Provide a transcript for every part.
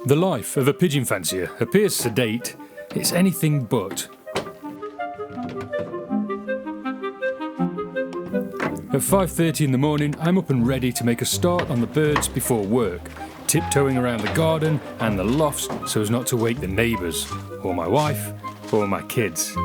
The life of a pigeon fancier appears sedate. It's anything but. At 5:30 in the morning, I'm up and ready to make a start on the birds before work, tiptoeing around the garden and the lofts so as not to wake the neighbours, or my wife, or my kids.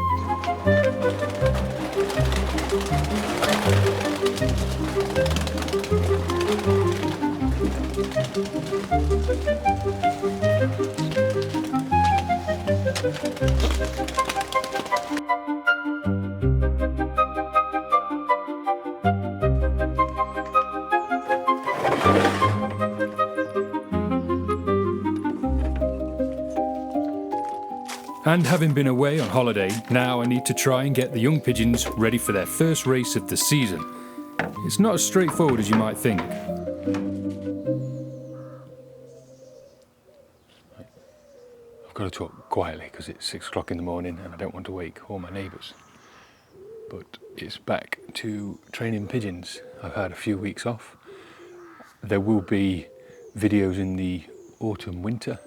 And having been away on holiday, now I need to try and get the young pigeons ready for their first race of the season. It's not as straightforward as you might think. I've got to talk quietly because it's 6 o'clock in the morning and I don't want to wake all my neighbours. But it's back to training pigeons. I've had a few weeks off. There will be videos in the autumn, winter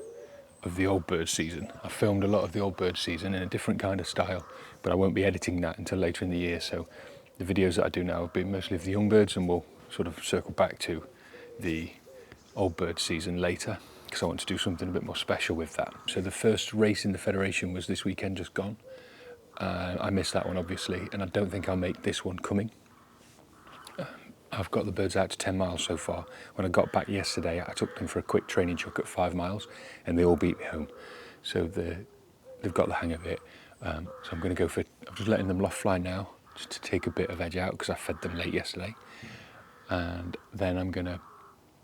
of the old bird season. I filmed a lot of the old bird season in a different kind of style, but I won't be editing that until later in the year. So the videos that I do now will be mostly of the young birds, and we'll sort of circle back to the old bird season later, because I want to do something a bit more special with that. So the first race in the Federation was this weekend just gone. I missed that one obviously, and I don't think I'll make this one coming. I've got the birds out to 10 miles so far. When I got back yesterday, I took them for a quick training chuck at 5 miles, and they all beat me home. So they've got the hang of it. So I'm going to go for, I'm just letting them loft fly now, just to take a bit of edge out, because I fed them late yesterday. And then I'm going to,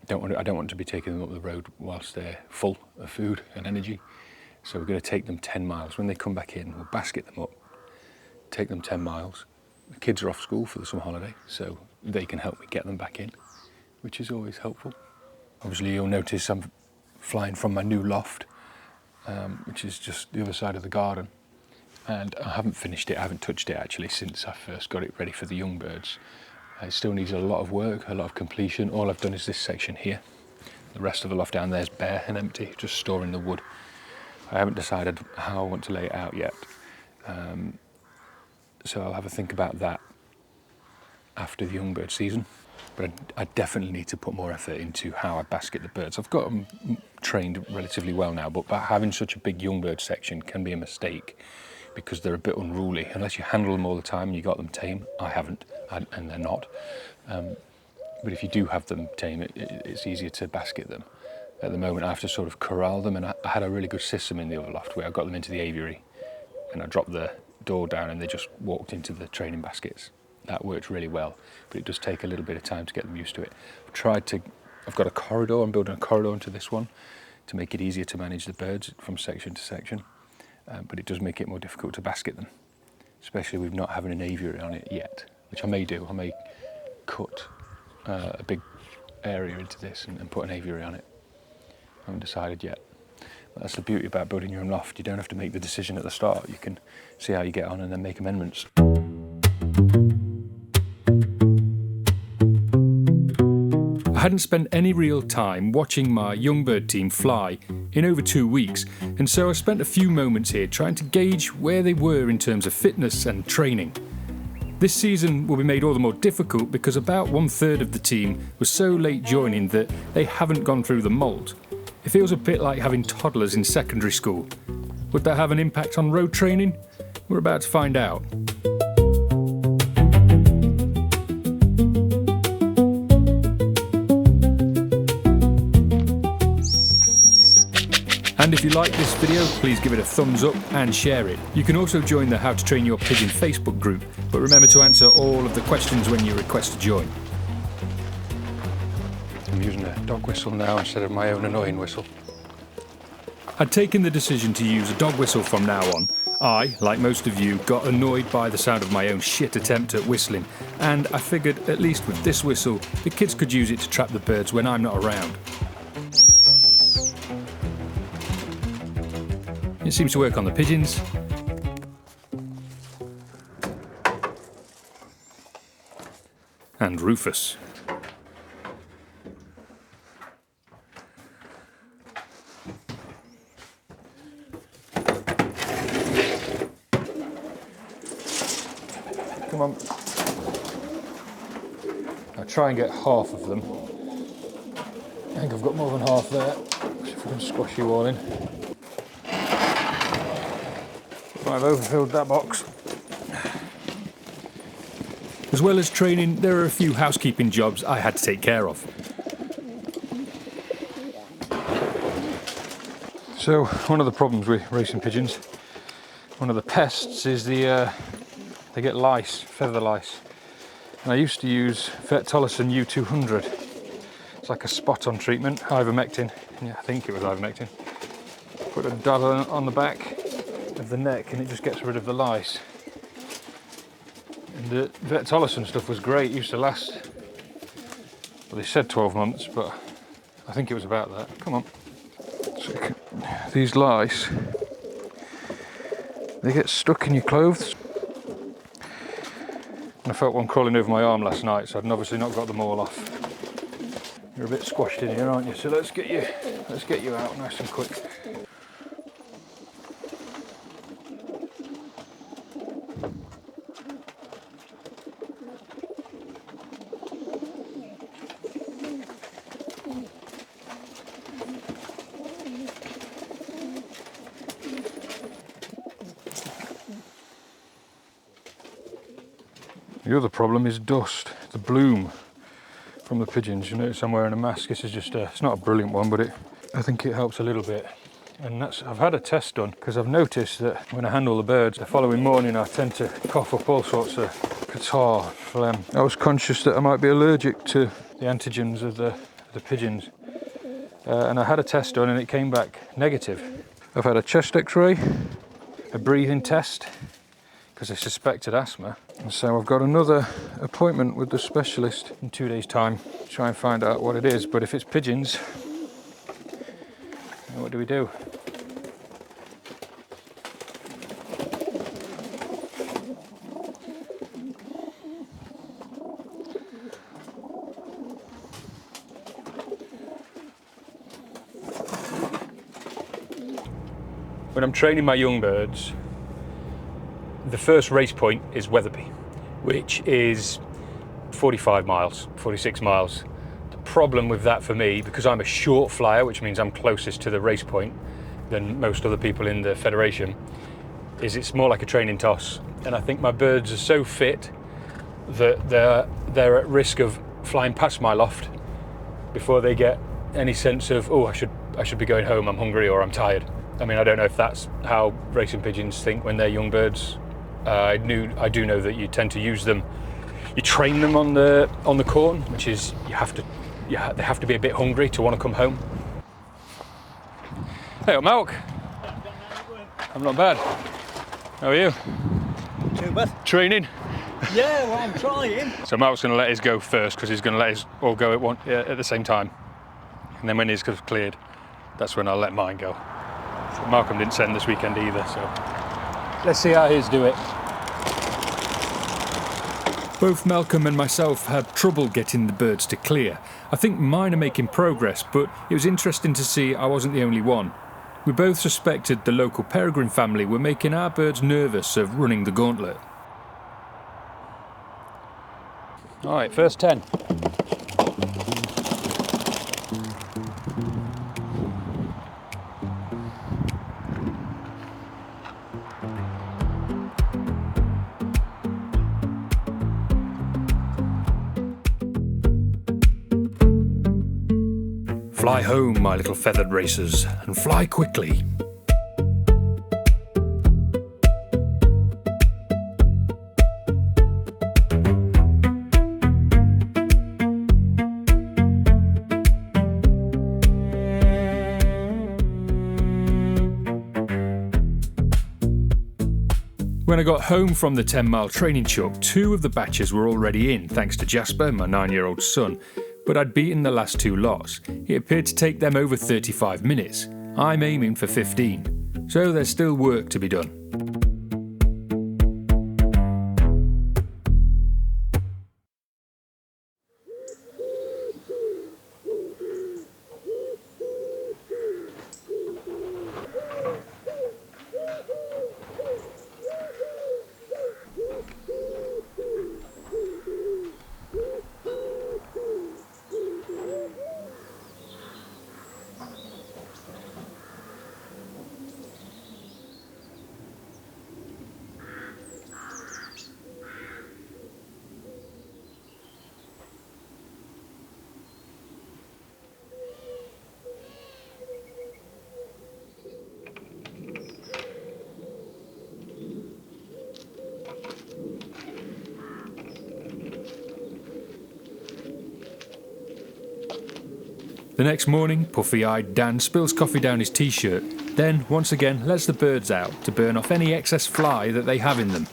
I don't want to be taking them up the road whilst they're full of food and energy. So we're going to take them 10 miles. When they come back in, we'll basket them up, take them 10 miles. The kids are off school for the summer holiday, so they can help me get them back in, which is always helpful. Obviously you'll notice I'm flying from my new loft, which is just the other side of the garden. And I haven't finished it, I haven't touched it actually since I first got it ready for the young birds. It still needs a lot of work, a lot of completion. All I've done is this section here. The rest of the loft down there is bare and empty, just storing the wood. I haven't decided how I want to lay it out yet. So I'll have a think about that after the young bird season. But I definitely need to put more effort into how I basket the birds. I've got them trained relatively well now, but having such a big young bird section can be a mistake because they're a bit unruly. Unless you handle them all the time and you got them tame, I haven't, and they're not. But if you do have them tame, it's easier to basket them. At the moment, I have to sort of corral them, and I had a really good system in the other loft where I got them into the aviary, and I dropped the door down and they just walked into the training baskets. That worked really well, but it does take a little bit of time to get them used to it. I've got a corridor, I'm building a corridor into this one to make it easier to manage the birds from section to section, but it does make it more difficult to basket them, especially with not having an aviary on it yet, which I may do. I may cut a big area into this and put an aviary on it. I haven't decided yet. But that's the beauty about building your own loft. You don't have to make the decision at the start. You can see how you get on and then make amendments. I hadn't spent any real time watching my young bird team fly in over 2 weeks, and so I spent a few moments here trying to gauge where they were in terms of fitness and training. This season will be made all the more difficult because about 1/3 of the team was so late joining that they haven't gone through the moult. It feels a bit like having toddlers in secondary school. Would that have an impact on road training? We're about to find out. And if you like this video, please give it a thumbs up and share it. You can also join the How to Train Your Pigeon Facebook group, but remember to answer all of the questions when you request to join. I'm using a dog whistle now instead of my own annoying whistle. I'd taken the decision to use a dog whistle from now on. I, like most of you, got annoyed by the sound of my own shit attempt at whistling, and I figured at least with this whistle, the kids could use it to trap the birds when I'm not around. It seems to work on the pigeons. And Rufus. come on. I'll try and get half of them. I think I've got more than half there. See if I can squash you all in. I've overfilled that box. As well as training, there are a few housekeeping jobs I had to take care of. So one of the problems with racing pigeons, one of the pests is they get lice, feather lice. And I used to use Vetolacin U200. It's like a spot-on treatment, ivermectin. Yeah, I think it was ivermectin. Put a dab on the back of the neck and it just gets rid of the lice. And the Vetolacin stuff was great, it used to last, well, they said 12 months, but I think it was about that. Come on. So these lice, they get stuck in your clothes. And I felt one crawling over my arm last night, so I'd obviously not got them all off. You're a bit squashed in here, aren't you? So let's get you out nice and quick. The other problem is dust, the bloom from the pigeons. You notice I'm wearing a mask. This is just it's not a brilliant one, but I think it helps a little bit. And I've had a test done because I've noticed that when I handle the birds, the following morning I tend to cough up all sorts of catarrh, phlegm. I was conscious that I might be allergic to the antigens of the pigeons. And I had a test done and it came back negative. I've had a chest x-ray, a breathing test, because I suspected asthma. And so I've got another appointment with the specialist in 2 days' time to try and find out what it is. But if it's pigeons, what do we do? When I'm training my young birds, the first race point is Wetherby, which is 45 miles, 46 miles. The problem with that for me, because I'm a short flyer, which means I'm closest to the race point than most other people in the federation, is it's more like a training toss. And I think my birds are so fit that they're at risk of flying past my loft before they get any sense of, oh, I should be going home, I'm hungry or I'm tired. I mean, I don't know if that's how racing pigeons think when they're young birds. I do know that you tend to use them. You train them on the corn, which is they have to be a bit hungry to want to come home. Hey, Malk. I'm not bad. How are you? Too bad. Training? Yeah, well, I'm trying. So Malk's going to let his go first because he's going to let his all go at the same time, and then when his goes cleared, that's when I'll let mine go. So Malcolm didn't send this weekend either, so let's see how his do it. Both Malcolm and myself had trouble getting the birds to clear. I think mine are making progress, but it was interesting to see I wasn't the only one. We both suspected the local peregrine family were making our birds nervous of running the gauntlet. All right, first 10. Fly home, my little feathered racers, and fly quickly. When I got home from the 10-mile training chuck, 2 of the batches were already in, thanks to Jasper, my 9-year-old son. But I'd beaten the last 2 lots. It appeared to take them over 35 minutes. I'm aiming for 15. So there's still work to be done. The next morning, puffy-eyed Dan spills coffee down his t-shirt, then once again lets the birds out to burn off any excess fly that they have in them,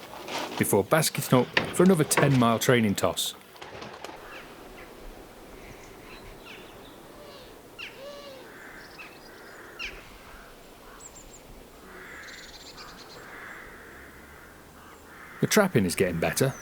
before basketing up for another 10-mile training toss. The trapping is getting better.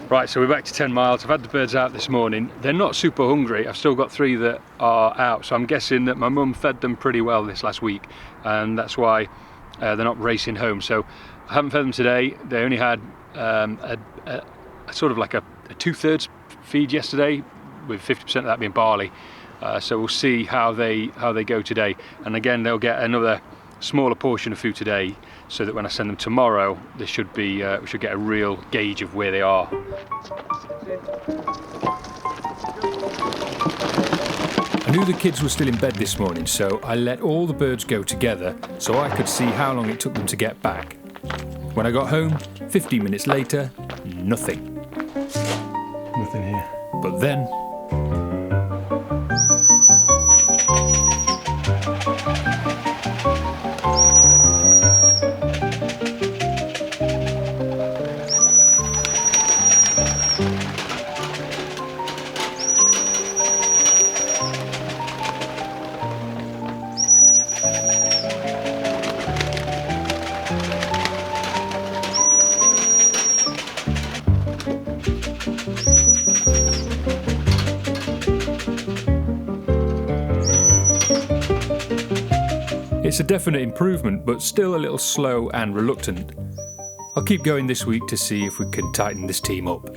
Right, so we're back to 10 miles. I've had the birds out this morning. They're not super hungry. I've still got 3 that are out, so I'm guessing that my mum fed them pretty well this last week, and that's why they're not racing home. So I haven't fed them today. They only had a sort of like a 2/3 feed yesterday, with 50% of that being barley. So we'll see how they go today. And again, they'll get another smaller portion of food today, so that when I send them tomorrow, they should be we should get a real gauge of where they are. I knew the kids were still in bed this morning, so I let all the birds go together so I could see how long it took them to get back. When I got home, 15 minutes later, nothing. Nothing here. But then, it's a definite improvement, but still a little slow and reluctant. I'll keep going this week to see if we can tighten this team up.